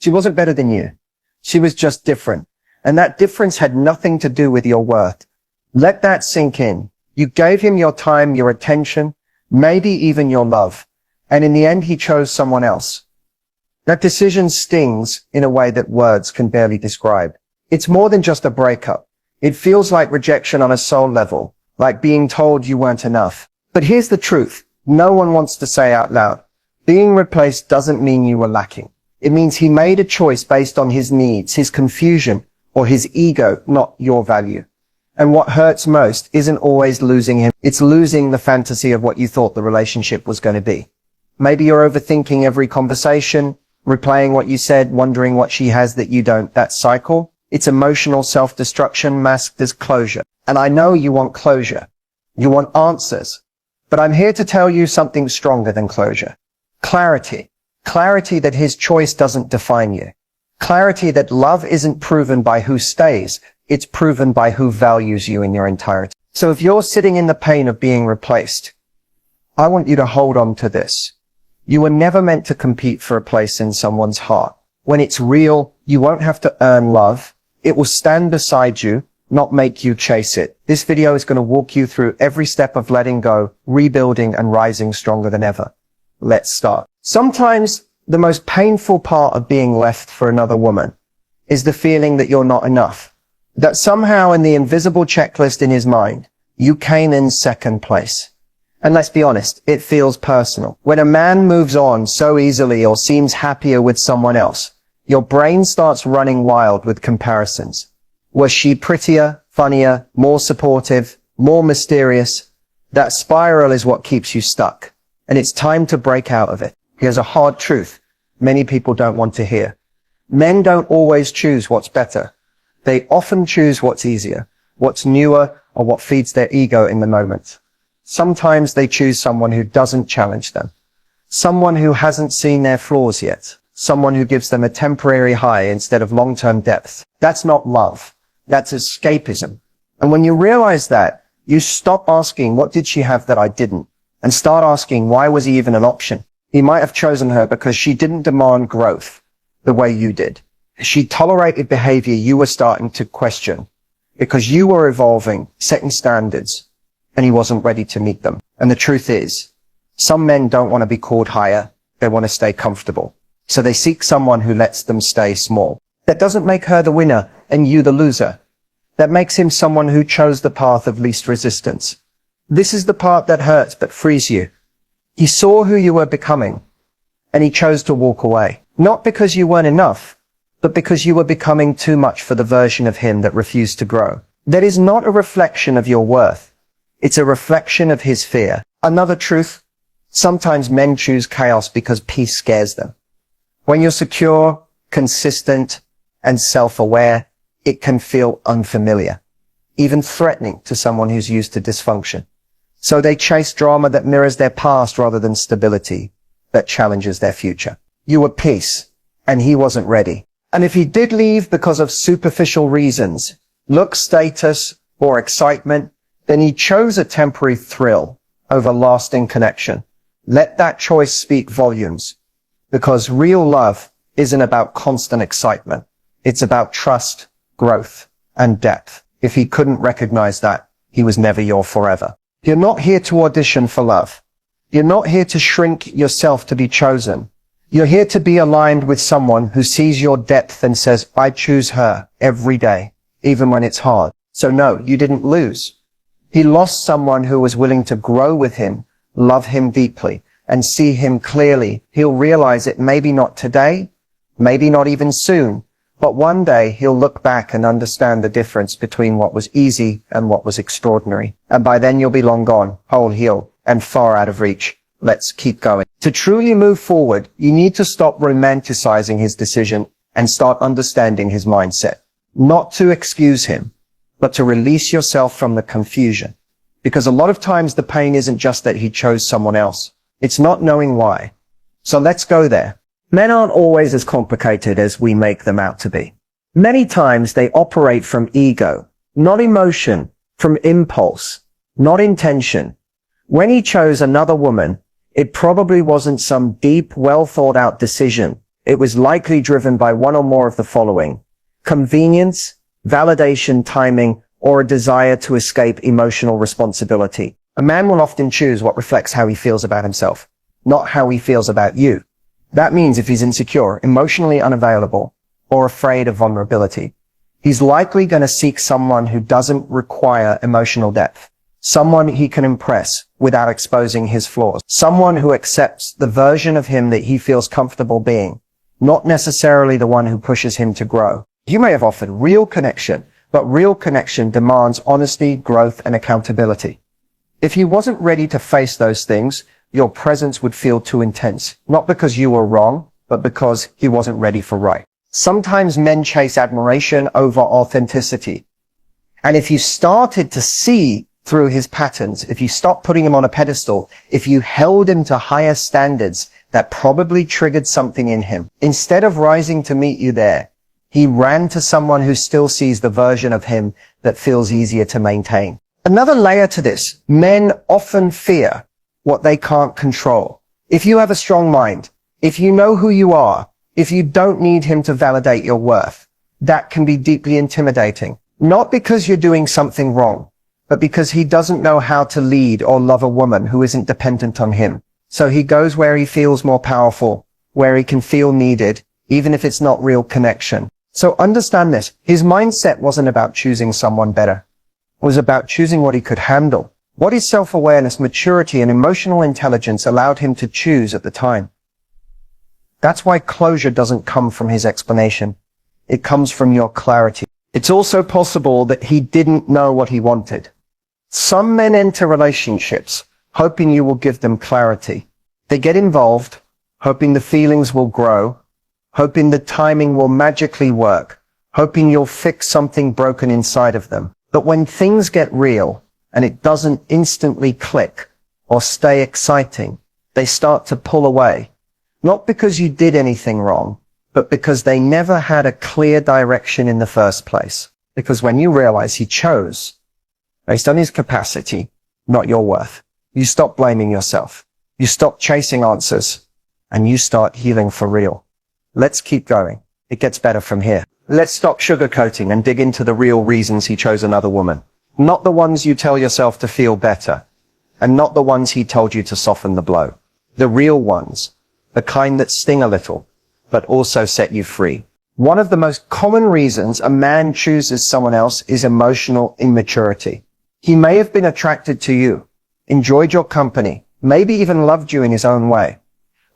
She wasn't better than you. She was just different. And that difference had nothing to do with your worth. Let that sink in. You gave him your time, your attention, maybe even your love. And in the end, he chose someone else. That decision stings in a way that words can barely describe. It's more than just a breakup. It feels like rejection on a soul level, like being told you weren't enough. But here's the truth. No one wants to say out loud. Being replaced doesn't mean you were lacking. It means he made a choice based on his needs, his confusion, or his ego, not your value. And what hurts most isn't always losing him. It's losing the fantasy of what you thought the relationship was going to be. Maybe you're overthinking every conversation, replaying what you said, wondering what she has that you don't. That cycle, it's emotional self-destruction masked as closure. And I know you want closure. You want answers. But I'm here to tell you something stronger than closure. Clarity. Clarity that his choice doesn't define you. Clarity that love isn't proven by who stays. It's proven by who values you in your entirety. So if you're sitting in the pain of being replaced, I want you to hold on to this. You were never meant to compete for a place in someone's heart. When it's real, you won't have to earn love. It will stand beside you, not make you chase it. This video is going to walk you through every step of letting go, rebuilding, and rising stronger than ever. Let's start. Sometimes the most painful part of being left for another woman is the feeling that you're not enough. That somehow in the invisible checklist in his mind, you came in second place. And let's be honest, it feels personal. When a man moves on so easily or seems happier with someone else, your brain starts running wild with comparisons. Was she prettier, funnier, more supportive, more mysterious? That spiral is what keeps you stuck. And it's time to break out of it. Here's a hard truth many people don't want to hear. Men don't always choose what's better. They often choose what's easier, what's newer, or what feeds their ego in the moment. Sometimes they choose someone who doesn't challenge them. Someone who hasn't seen their flaws yet. Someone who gives them a temporary high instead of long-term depth. That's not love. That's escapism. And when you realize that, you stop asking, what did she have that I didn't? And start asking, why was he even an option? He might have chosen her because she didn't demand growth the way you did. She tolerated behavior you were starting to question because you were evolving, setting standards, and he wasn't ready to meet them. And the truth is, some men don't want to be called higher. They want to stay comfortable. So they seek someone who lets them stay small. That doesn't make her the winner and you the loser. That makes him someone who chose the path of least resistance. This is the part that hurts but frees you. He saw who you were becoming, and he chose to walk away. Not because you weren't enough, but because you were becoming too much for the version of him that refused to grow. That is not a reflection of your worth. It's a reflection of his fear. Another truth, sometimes men choose chaos because peace scares them. When you're secure, consistent, and self-aware, it can feel unfamiliar, even threatening to someone who's used to dysfunction. So they chase drama that mirrors their past rather than stability that challenges their future. You were peace, and he wasn't ready. And if he did leave because of superficial reasons, look, status, or excitement, then he chose a temporary thrill over lasting connection. Let that choice speak volumes, because real love isn't about constant excitement. It's about trust, growth, and depth. If he couldn't recognize that, he was never your forever. You're not here to audition for love. You're not here to shrink yourself to be chosen. You're here to be aligned with someone who sees your depth and says, I choose her every day, even when it's hard. So no, you didn't lose. He lost someone who was willing to grow with him, love him deeply, and see him clearly. He'll realize it maybe not today, maybe not even soon, but one day he'll look back and understand the difference between what was easy and what was extraordinary. And by then you'll be long gone, whole healed, and far out of reach. Let's keep going. To truly move forward, you need to stop romanticizing his decision and start understanding his mindset. Not to excuse him, but to release yourself from the confusion. Because a lot of times the pain isn't just that he chose someone else. It's not knowing why. So let's go there. Men aren't always as complicated as we make them out to be. Many times they operate from ego, not emotion, from impulse, not intention. When he chose another woman, it probably wasn't some deep, well thought out decision. it was likely driven by one or more of the following: convenience, validation, timing, or a desire to escape emotional responsibility. A man will often choose what reflects how he feels about himself, not how he feels about you. That means if he's insecure, emotionally unavailable, or afraid of vulnerability, he's likely going to seek someone who doesn't require emotional depth, someone he can impress without exposing his flaws, someone who accepts the version of him that he feels comfortable being, not necessarily the one who pushes him to grow. You may have offered real connection, but real connection demands honesty, growth, and accountability. If he wasn't ready to face those things, your presence would feel too intense, not because you were wrong, but because he wasn't ready for right. Sometimes men chase admiration over authenticity. And if you started to see through his patterns, if you stopped putting him on a pedestal, if you held him to higher standards, that probably triggered something in him. Instead of rising to meet you there, he ran to someone who still sees the version of him that feels easier to maintain. Another layer to this: men often fear what they can't control. If you have a strong mind, if you know who you are, if you don't need him to validate your worth, that can be deeply intimidating. Not because you're doing something wrong, but because he doesn't know how to lead or love a woman who isn't dependent on him. So he goes where he feels more powerful, where he can feel needed, even if it's not real connection. So understand this: his mindset wasn't about choosing someone better. It was about choosing what he could handle, what his self-awareness, maturity, and emotional intelligence allowed him to choose at the time. That's why closure doesn't come from his explanation. It comes from your clarity. It's also possible that he didn't know what he wanted. Some men enter relationships hoping you will give them clarity. They get involved, hoping the feelings will grow, hoping the timing will magically work, hoping you'll fix something broken inside of them. But when things get real and it doesn't instantly click or stay exciting, they start to pull away. Not because you did anything wrong, but because they never had a clear direction in the first place. Because when you realize he chose based on his capacity, not your worth, you stop blaming yourself. You stop chasing answers and you start healing for real. Let's keep going. It gets better from here. Let's stop sugarcoating and dig into the real reasons he chose another woman. Not the ones you tell yourself to feel better, and not the ones he told you to soften the blow. The real ones, the kind that sting a little, but also set you free. One of the most common reasons a man chooses someone else is emotional immaturity. He may have been attracted to you, enjoyed your company, maybe even loved you in his own way.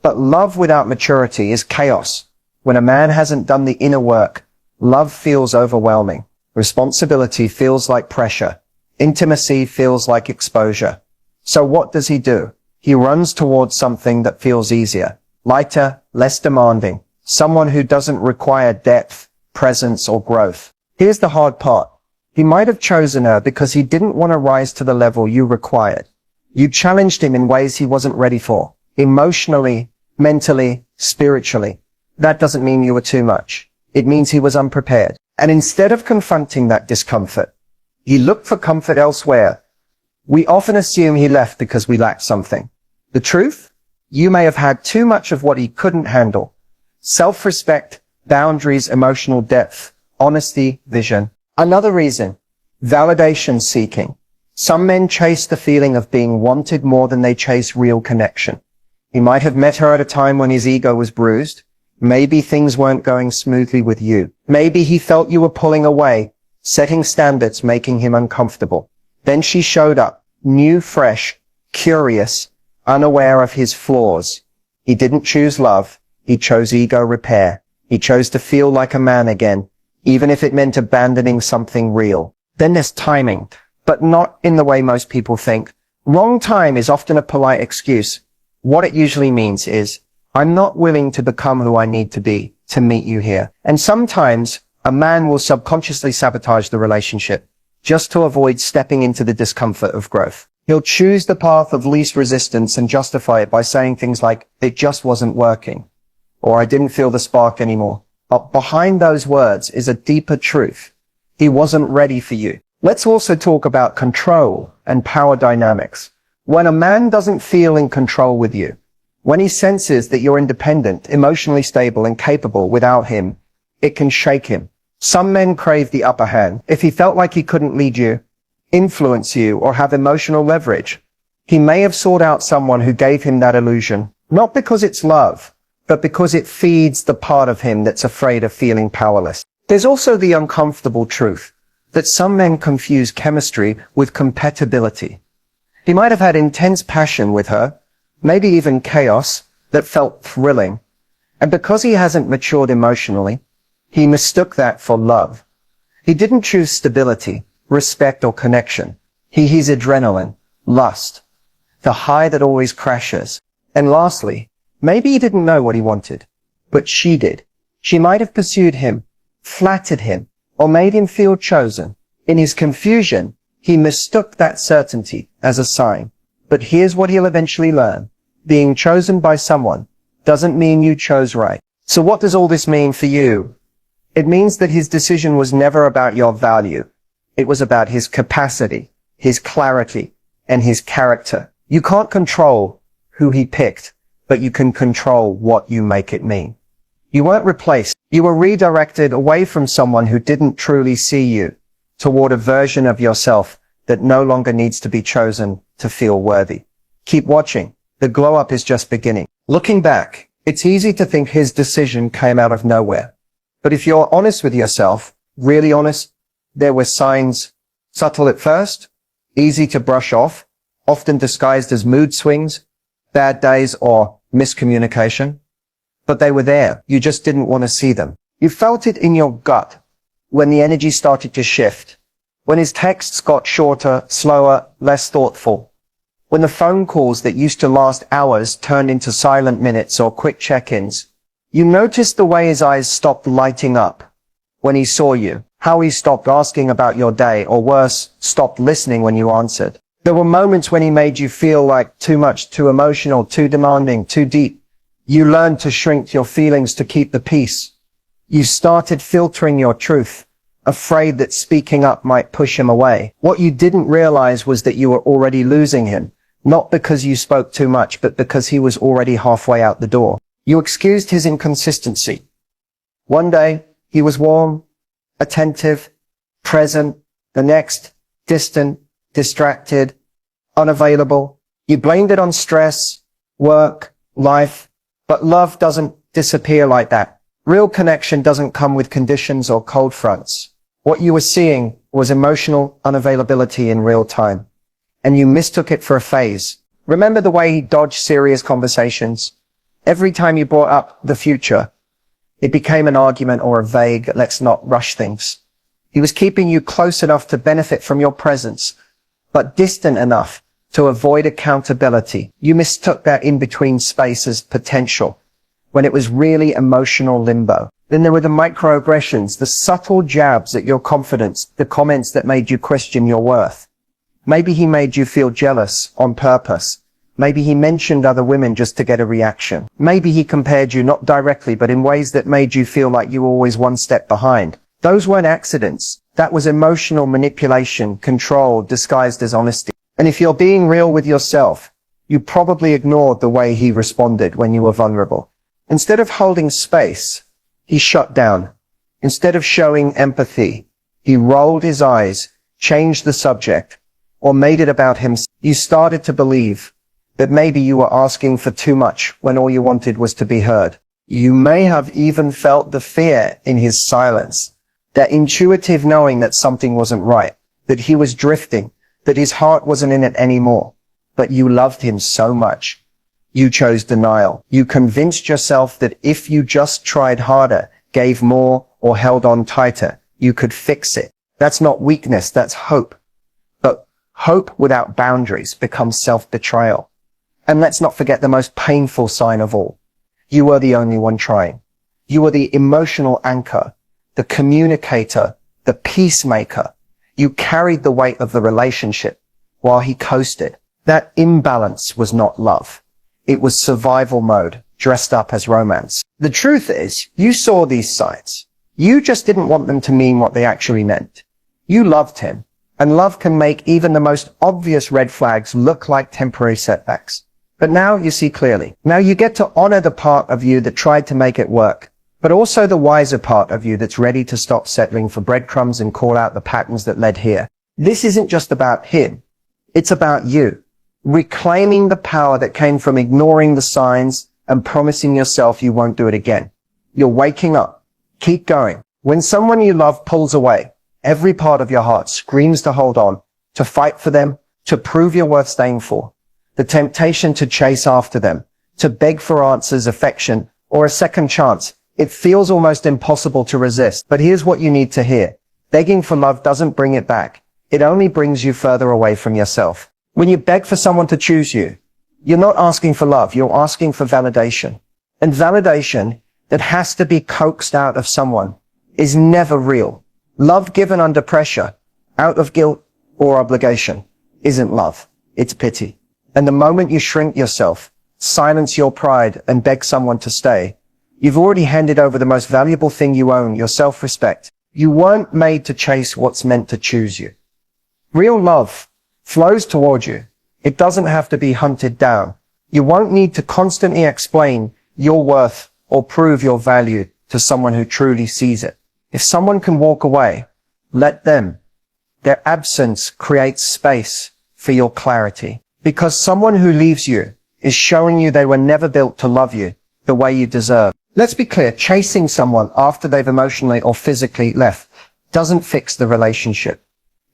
But love without maturity is chaos. When a man hasn't done the inner work, love feels overwhelming. Responsibility feels like pressure. Intimacy feels like exposure. So what does he do? He runs towards something that feels easier, lighter, less demanding. Someone who doesn't require depth, presence, or growth. Here's the hard part. He might have chosen her because he didn't want to rise to the level you required. You challenged him in ways he wasn't ready for. Emotionally, mentally, spiritually. That doesn't mean you were too much. It means he was unprepared. And instead of confronting that discomfort, he looked for comfort elsewhere. We often assume he left because we lacked something. The truth? You may have had too much of what he couldn't handle. Self-respect, boundaries, emotional depth, honesty, vision. Another reason, validation seeking. Some men chase the feeling of being wanted more than they chase real connection. He might have met her at a time when his ego was bruised. Maybe things weren't going smoothly with you. Maybe he felt you were pulling away, setting standards, making him uncomfortable. Then she showed up, new, fresh, curious, unaware of his flaws. He didn't choose love. He chose ego repair. He chose to feel like a man again, even if it meant abandoning something real. Then there's timing, but not in the way most people think. Wrong time is often a polite excuse. What it usually means is, I'm not willing to become who I need to be to meet you here. And sometimes a man will subconsciously sabotage the relationship just to avoid stepping into the discomfort of growth. He'll choose the path of least resistance and justify it by saying things like, it just wasn't working, or I didn't feel the spark anymore. But behind those words is a deeper truth. He wasn't ready for you. Let's also talk about control and power dynamics. When a man doesn't feel in control with you, When he senses that you're independent, emotionally stable, and capable without him, it can shake him. Some men crave the upper hand. If he felt like he couldn't lead you, influence you, or have emotional leverage, he may have sought out someone who gave him that illusion, not because it's love, but because it feeds the part of him that's afraid of feeling powerless. There's also the uncomfortable truth that some men confuse chemistry with compatibility. He might have had intense passion with her, maybe even chaos that felt thrilling, and because he hasn't matured emotionally, he mistook that for love. He didn't choose stability, respect, or connection. He's adrenaline, lust, the high that always crashes. And lastly, maybe he didn't know what he wanted, but she did. She might have pursued him, flattered him, or made him feel chosen. In his confusion, he mistook that certainty as a sign. But here's what he'll eventually learn. Being chosen by someone doesn't mean you chose right. So what does all this mean for you? It means that his decision was never about your value. It was about his capacity, his clarity, and his character. You can't control who he picked, but you can control what you make it mean. You weren't replaced. You were redirected away from someone who didn't truly see you toward a version of yourself that no longer needs to be chosen to feel worthy. Keep watching. The glow up is just beginning. Looking back, it's easy to think his decision came out of nowhere. But if you're honest with yourself, really honest, there were signs, subtle at first, easy to brush off, often disguised as mood swings, bad days, or miscommunication. But they were there. You just didn't want to see them. You felt it in your gut when the energy started to shift, when his texts got shorter, slower, less thoughtful, when the phone calls that used to last hours turned into silent minutes or quick check-ins. You noticed the way his eyes stopped lighting up when he saw you, how he stopped asking about your day, or worse, stopped listening when you answered. There were moments when he made you feel like too much, too emotional, too demanding, too deep. You learned to shrink your feelings to keep the peace. You started filtering your truth, afraid that speaking up might push him away. What you didn't realize was that you were already losing him, not because you spoke too much, but because he was already halfway out the door. You excused his inconsistency. One day, he was warm, attentive, present. The next, distant, distracted, unavailable. You blamed it on stress, work, life. But love doesn't disappear like that. Real connection doesn't come with conditions or cold fronts. What you were seeing was emotional unavailability in real time, and you mistook it for a phase. Remember the way he dodged serious conversations? Every time you brought up the future, it became an argument or a vague, let's not rush things. He was keeping you close enough to benefit from your presence, but distant enough to avoid accountability. You mistook that in-between space as potential, when it was really emotional limbo. Then there were the microaggressions, the subtle jabs at your confidence, the comments that made you question your worth. Maybe he made you feel jealous on purpose. Maybe he mentioned other women just to get a reaction. Maybe he compared you not directly, but in ways that made you feel like you were always one step behind. Those weren't accidents. That was emotional manipulation, control, disguised as honesty. And if you're being real with yourself, you probably ignored the way he responded when you were vulnerable. Instead of holding space, he shut down. Instead of showing empathy, he rolled his eyes, changed the subject, or made it about him. You started to believe that maybe you were asking for too much when all you wanted was to be heard. You may have even felt the fear in his silence, that intuitive knowing that something wasn't right, that he was drifting, that his heart wasn't in it anymore. But you loved him so much. You chose denial. You convinced yourself that if you just tried harder, gave more, or held on tighter, you could fix it. That's not weakness, that's hope. But hope without boundaries becomes self-betrayal. And let's not forget the most painful sign of all. You were the only one trying. You were the emotional anchor, the communicator, the peacemaker. You carried the weight of the relationship while he coasted. That imbalance was not love. It was survival mode, dressed up as romance. The truth is, you saw these signs. You just didn't want them to mean what they actually meant. You loved him, and love can make even the most obvious red flags look like temporary setbacks. But now you see clearly. Now you get to honor the part of you that tried to make it work, but also the wiser part of you that's ready to stop settling for breadcrumbs and call out the patterns that led here. This isn't just about him. It's about you. Reclaiming the power that came from ignoring the signs and promising yourself you won't do it again. You're waking up. Keep going. When someone you love pulls away, every part of your heart screams to hold on, to fight for them, to prove you're worth staying for. The temptation to chase after them, to beg for answers, affection, or a second chance. It feels almost impossible to resist. But here's what you need to hear. Begging for love doesn't bring it back. It only brings you further away from yourself. When you beg for someone to choose you, you're not asking for love. You're asking for validation. And validation that has to be coaxed out of someone is never real. Love given under pressure, out of guilt or obligation, isn't love. It's pity. And the moment you shrink yourself, silence your pride, and beg someone to stay, you've already handed over the most valuable thing you own, your self-respect. You weren't made to chase what's meant to choose you. Real love flows toward you. It doesn't have to be hunted down. You won't need to constantly explain your worth or prove your value to someone who truly sees it. If someone can walk away, let them. Their absence creates space for your clarity. Because someone who leaves you is showing you they were never built to love you the way you deserve. Let's be clear, chasing someone after they've emotionally or physically left doesn't fix the relationship.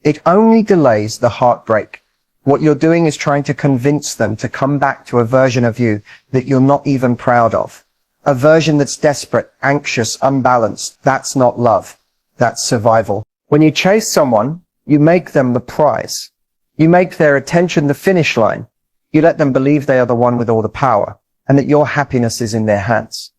It only delays the heartbreak. What you're doing is trying to convince them to come back to a version of you that you're not even proud of. A version that's desperate, anxious, unbalanced. That's not love. That's survival. When you chase someone, you make them the prize. You make their attention the finish line. You let them believe they are the one with all the power and that your happiness is in their hands.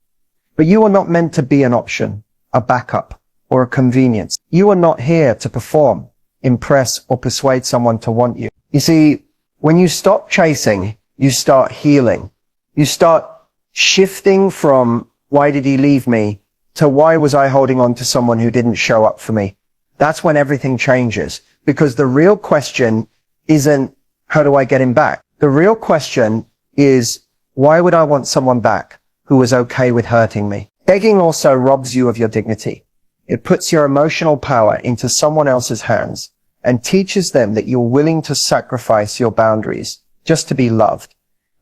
But you are not meant to be an option, a backup, or a convenience. You are not here to perform, impress, or persuade someone to want you. You see, when you stop chasing, you start healing. You start shifting from why did he leave me to why was I holding on to someone who didn't show up for me? That's when everything changes, because the real question isn't how do I get him back? The real question is why would I want someone back who was okay with hurting me? Begging also robs you of your dignity. It puts your emotional power into someone else's hands and teaches them that you're willing to sacrifice your boundaries just to be loved.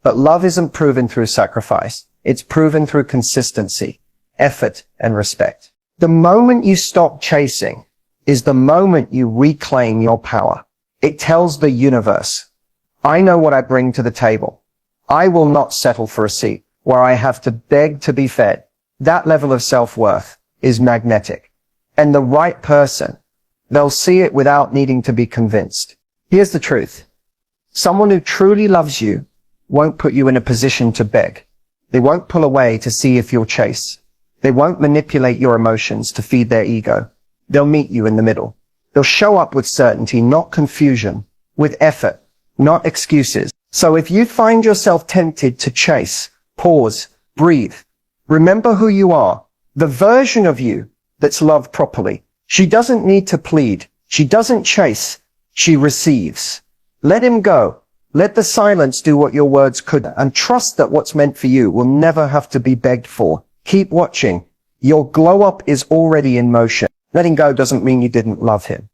But love isn't proven through sacrifice. It's proven through consistency, effort, and respect. The moment you stop chasing is the moment you reclaim your power. It tells the universe, I know what I bring to the table. I will not settle for a seat where I have to beg to be fed. That level of self-worth is magnetic. And the right person, they'll see it without needing to be convinced. Here's the truth. Someone who truly loves you won't put you in a position to beg. They won't pull away to see if you'll chase. They won't manipulate your emotions to feed their ego. They'll meet you in the middle. They'll show up with certainty, not confusion, with effort, not excuses. So if you find yourself tempted to chase, pause, breathe. Remember who you are, the version of you that's loved properly. She doesn't need to plead. She doesn't chase. She receives. Let him go. Let the silence do what your words could, and trust that what's meant for you will never have to be begged for. Keep watching. Your glow up is already in motion. Letting go doesn't mean you didn't love him.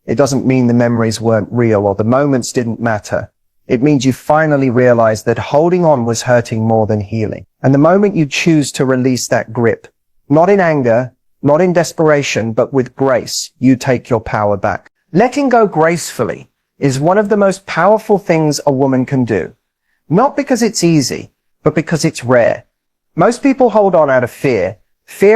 It doesn't mean the memories weren't real or the moments didn't matter. It means you finally realized that holding on was hurting more than healing. And the moment you choose to release that grip, not in anger, not in desperation, but with grace, you take your power back. Letting go gracefully is one of the most powerful things a woman can do. Not because it's easy, but because it's rare. Most people hold on out of fear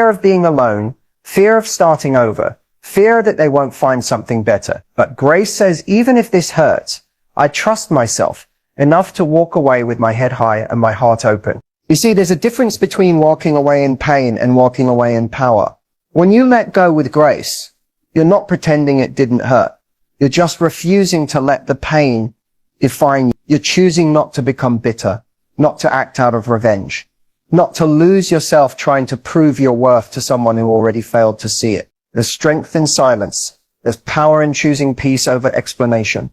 of being alone, fear of starting over, fear that they won't find something better. But grace says, even if this hurts, I trust myself enough to walk away with my head high and my heart open. You see, there's a difference between walking away in pain and walking away in power. When you let go with grace, you're not pretending it didn't hurt. You're just refusing to let the pain define you. You're choosing not to become bitter, not to act out of revenge, not to lose yourself trying to prove your worth to someone who already failed to see it. There's strength in silence. There's power in choosing peace over explanation.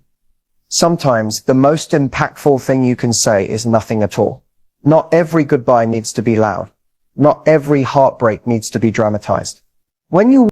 Sometimes the most impactful thing you can say is nothing at all. Not every goodbye needs to be loud. Not every heartbreak needs to be dramatized. When you